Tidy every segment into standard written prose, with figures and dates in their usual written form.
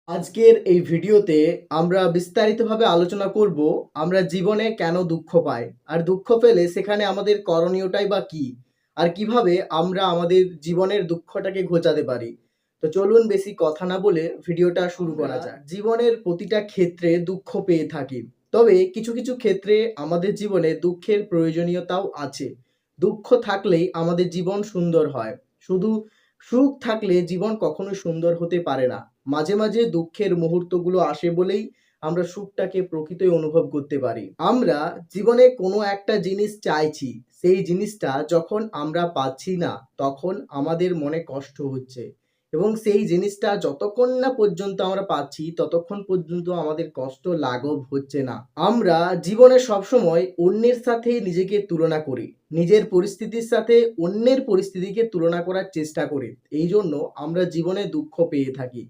আজকের এই ভিডিওতে আমরা বিস্তারিতভাবে আলোচনা করব আমরা জীবনে কেন দুঃখ পাই আর দুঃখ পেলে সেখানে আমাদের করণীয়টাই বা কি আর কিভাবে আমরা আমাদের জীবনের দুঃখটাকে ঘোচাতে পারি। তো চলুন বেশি কথা না বলে ভিডিওটা শুরু করা যাক। জীবনের প্রতিটা ক্ষেত্রে দুঃখ পেয়ে থাকি, তবে কিছু কিছু ক্ষেত্রে আমাদের জীবনে দুঃখের প্রয়োজনীয়তাও আছে। দুঃখ থাকলেই আমাদের জীবন সুন্দর হয়। শুধু সুখ থাকলে জীবন কখনোই সুন্দর হতে পারে না। মাঝে মাঝে দুঃখের মুহূর্তগুলো আসে বলেই আমরা সুখটাকে প্রকৃতই অনুভব করতে পারি। আমরা জীবনে কোনো একটা জিনিস চাইছি, সেই জিনিসটা যখন আমরা পাচ্ছি না তখন আমাদের মনে কষ্ট হচ্ছে, এবং সেই জিনিসটা যতক্ষণ না পর্যন্ত আমরা পাচ্ছি ততক্ষণ পর্যন্ত আমাদের কষ্ট লাঘব হচ্ছে না। আমরা জীবনে সবসময় অন্যের সাথে নিজেকে তুলনা করি, নিজের পরিস্থিতির সাথে অন্যের পরিস্থিতিকে তুলনা করার চেষ্টা করি। এই জন্য আমরা জীবনে দুঃখ পেয়ে থাকি।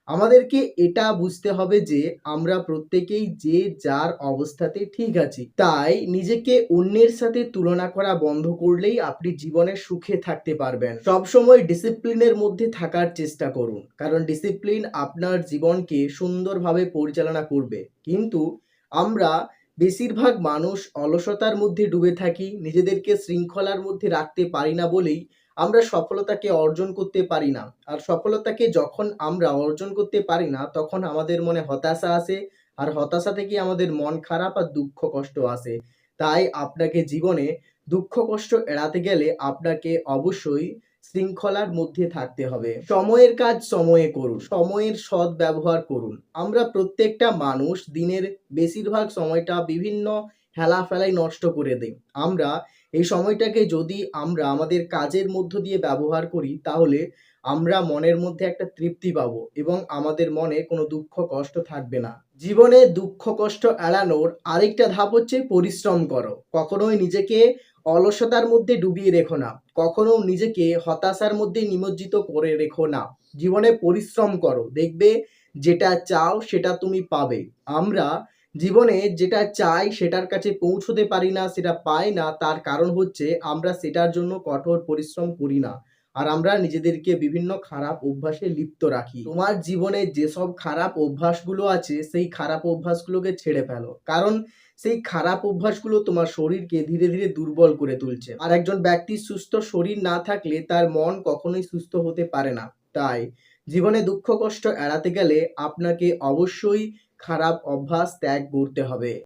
আমাদেরকে এটা বুঝতে হবে যে আমরা প্রত্যেকেই যে যার অবস্থাতে ঠিক আছি, তাই নিজেকে অন্যের সাথে তুলনা করা বন্ধ করলেই আপনি জীবনে সুখে থাকতে পারবেন। সবসময় ডিসিপ্লিনের মধ্যে থাকার চেষ্টা করুন, কারণ ডিসিপ্লিন আপনার জীবনকে সুন্দরভাবে পরিচালনা করবে। কিন্তু আমরা বেশিরভাগ মানুষ অলসতার মধ্যে ডুবে থাকি, নিজেদেরকে শৃঙ্খলার মধ্যে রাখতে পারি না বলেই আমরা সফলতাকে অর্জন করতে পারি না। আর সফলতাকে যখন আমরা অর্জন করতে পারি না তখন আমাদের মনে হতাশা আসে, আর হতাশা থেকে আমাদের মন খারাপ আর দুঃখ কষ্ট আসে। তাই আপনাকে জীবনে দুঃখ কষ্ট এড়াতে গেলে আপনাকে অবশ্যই শৃঙ্খলার মধ্যে থাকতে হবে। সময়ের কাজ সময়ে করুন, সময়ের সৎ ব্যবহার করুন। আমরা প্রত্যেকটা মানুষ দিনের বেশিরভাগ সময়টা বিভিন্ন হেলাফেলায় নষ্ট করে দেই। আমরা এই সময়টাকে যদি আমরা আমাদের কাজের মধ্য দিয়ে ব্যবহার করি তাহলে আমরা মনের মধ্যে একটা তৃপ্তি পাবো এবং আমাদের মনে কোনো দুঃখ কষ্ট থাকবে না। জীবনে দুঃখ কষ্ট এড়ানোর আরেকটা ধাপ হচ্ছে পরিশ্রম করো। কখনোই নিজেকে অলসতার মধ্যে ডুবিয়ে রেখো না, কখনো নিজেকে হতাশার মধ্যে নিমজ্জিত করে রেখো না। জীবনে পরিশ্রম করো, দেখবে যেটা চাও সেটা তুমি পাবে। আমরা জীবনে যেটা চাই সেটার কাছে পৌঁছতে পারি না, সেটা পাই না, তার কারণ হচ্ছে আমরা সেটার জন্য কঠোর পরিশ্রম করি না। আর আমরা নিজেদেরকে বিভিন্ন খারাপ অভ্যাসে লিপ্ত রাখি। তোমার জীবনে যেসব খারাপ অভ্যাসগুলো আছে সেই খারাপ অভ্যাসগুলোকে ছেড়ে ফেলো, কারণ সেই খারাপ অভ্যাসগুলো তোমার শরীরকে ধীরে ধীরে দুর্বল করে তুলছে। আর একজন ব্যক্তির সুস্থ শরীর না থাকলে তার মন কখনোই সুস্থ হতে পারে না। তাই জীবনে দুঃখ কষ্ট এড়াতে গেলে আপনাকে অবশ্যই খারাপ অভ্যাস ত্যাগ করতে হবে।